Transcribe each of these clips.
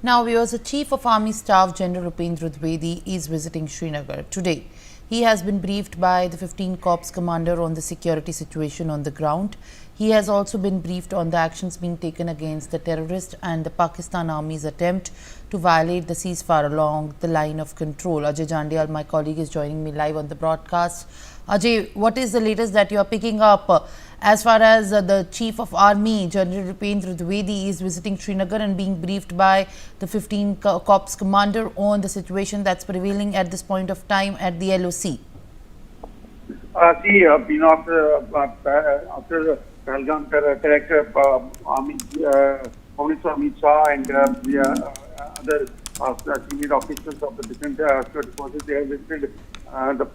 Now, viewers, the Chief of Army Staff, General Upendra Dwivedi, is visiting Srinagar today. He has been briefed by the 15 Corps commander on the security situation on the ground. He has also been briefed on the actions being taken against the terrorists and the Pakistan Army's attempt to violate the ceasefire along the line of control. Ajay Jandial, my colleague, is joining me live on the broadcast. Ajay, what is the latest that you are picking up as far as the Chief of Army, General Upendra Dwivedi, is visiting Srinagar and being briefed by the 15 Corps commander on the situation that's prevailing at this point of time at the LOC? After Pahalgam attack, Army, Minister Amit Shah and the other senior officials of the different security forces, they have visited the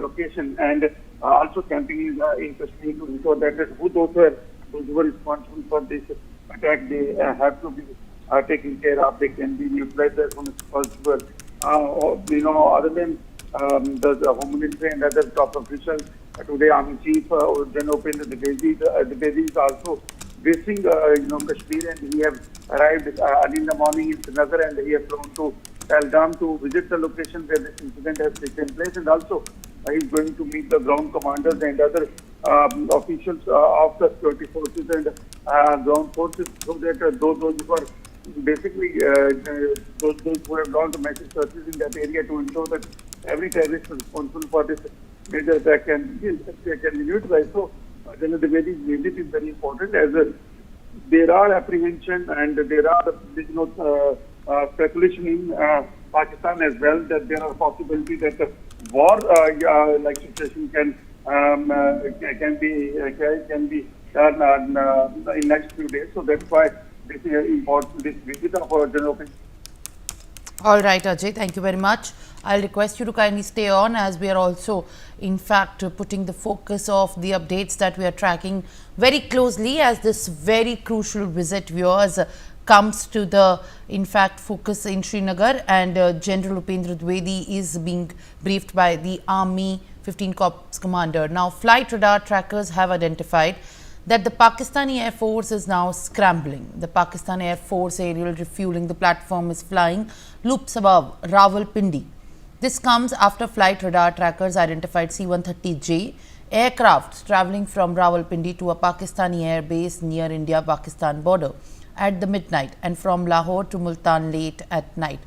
location and also camping in Kashmir to ensure that those who were responsible for this attack, they have to be taken care of. They can be neutralized as soon as possible. Other than the Home Ministry and other top officials, today Army Chief General Upendra Dwivedi is also visiting Kashmir, and he have arrived early in the morning in Srinagar, and he has flown to Pahalgam to visit the location where this incident has taken place, and also he is going to meet the ground commanders and other officials of the security forces and ground forces, so that those who are basically those who have launched massive searches in that area to ensure that every terrorist responsible for this major attack can be neutralized. So General Dwivedi's visit is very important, as there are apprehension and there are speculation in Pakistan as well that there are possibilities that the war like situation can be done in next few days. So that's why this is important. This visit of our General. All right, Ajay, thank you very much. I'll request you to kindly stay on, as we are also, in fact, putting the focus of the updates that we are tracking very closely, as this very crucial visit, viewers, comes to the, in fact, focus in Srinagar, and General Upendra Dwivedi is being briefed by the Army 15 Corps commander. Now, flight radar trackers have identified that the Pakistani Air Force is now scrambling. The Pakistan Air Force aerial refueling the platform is flying loops above Rawalpindi. This comes after flight radar trackers identified C-130J aircrafts travelling from Rawalpindi to a Pakistani air base near India-Pakistan border at the midnight, and from Lahore to Multan late at night.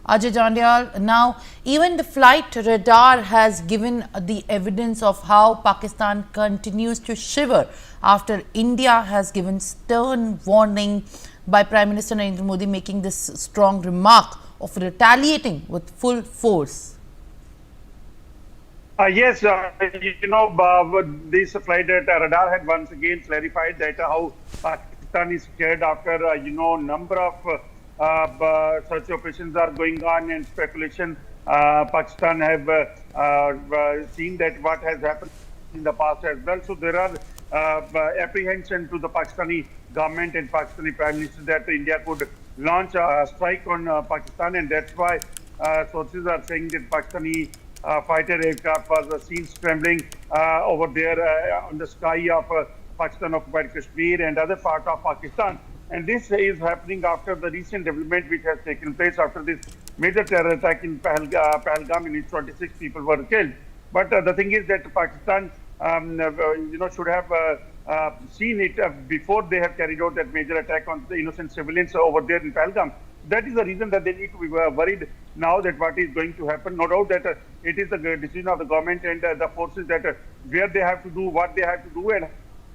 Ajay Jandial, now even the flight radar has given the evidence of how Pakistan continues to shiver after India has given stern warning by Prime Minister Narendra Modi, making this strong remark of retaliating with full force. Yes, this flight radar had once again clarified that how Pakistan is scared after number of such operations are going on and speculation. Pakistan have seen that what has happened in the past as well. So there are apprehension to the Pakistani government and Pakistani Prime Minister that India could launch a strike on Pakistan, and that's why sources are saying that Pakistani fighter aircraft was seen scrambling over there on the sky of Pakistan occupied Kashmir and other part of Pakistan. And this is happening after the recent development which has taken place after this major terror attack in Pahalgam, in which 26 people were killed. But the thing is that Pakistan, should have seen it before they have carried out that major attack on the innocent civilians over there in Pahalgam. That is the reason that they need to be worried now that what is going to happen. No doubt that it is the decision of the government and the forces that where they have to do, what they have to do, and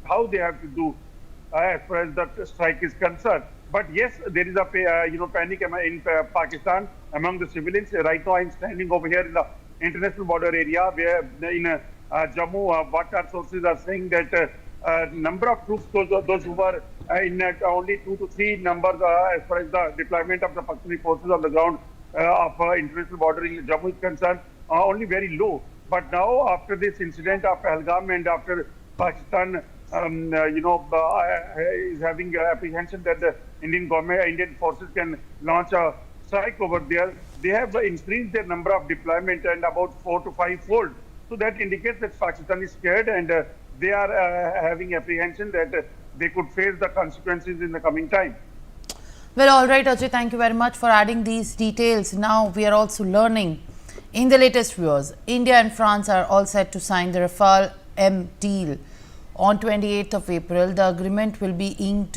how they have to do as far as the strike is concerned. But yes, there is a panic in Pakistan among the civilians. Right now, I'm standing over here in the international border area where in Jammu, what our sources are saying that number of troops, those who were in only 2 to 3 numbers as far as the deployment of the Pakistani forces on the ground of international border in Jammu is concerned, only very low. But now, after this incident of Pahalgam and after Pakistan is having apprehension that the Indian forces can launch a strike over there, they have increased their number of deployment and about 4 to 5 fold. So that indicates that Pakistan is scared, and they are having apprehension that they could face the consequences in the coming time. Well, all right, Ajay, thank you very much for adding these details. Now we are also learning in the latest news, India and France are all set to sign the Rafale M deal on 28th of April. The agreement will be inked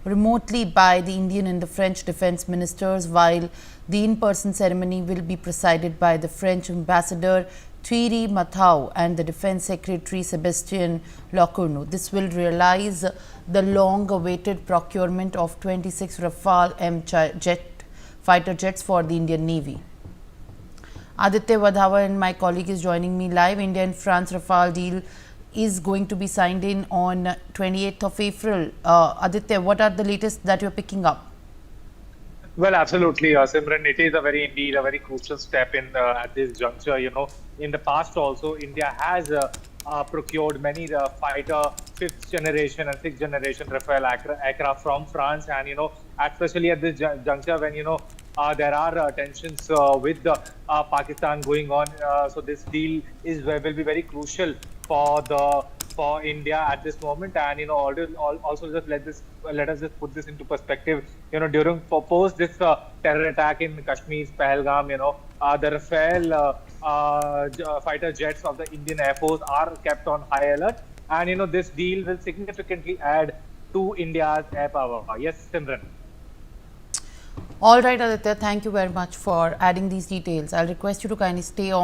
remotely by the Indian and the French defense ministers, while the in-person ceremony will be presided by the French ambassador Thierry Mathau and the Defense Secretary Sebastien Lecornu. This will realize the long-awaited procurement of 26 Rafale M fighter jets for the Indian Navy. Aditya Vadhava and my colleague is joining me live. India and France Rafale deal is going to be signed in on 28th of April. Aditya, what are the latest that you're picking up? Well, absolutely, Simran. It is indeed a very crucial step in at this juncture. In the past also, India has procured many fighter fifth generation and sixth generation Rafale aircraft from France, and especially at this juncture when there are tensions with Pakistan going on. So this deal will be very crucial for India at this moment, and also just let us just put this into perspective. During post this terror attack in Kashmir's Pahalgam, the Rafale fighter jets of the Indian Air Force are kept on high alert, and this deal will significantly add to India's air power. Yes, Simran. All right, Aditya, thank you very much for adding these details. I'll request you to kindly stay on.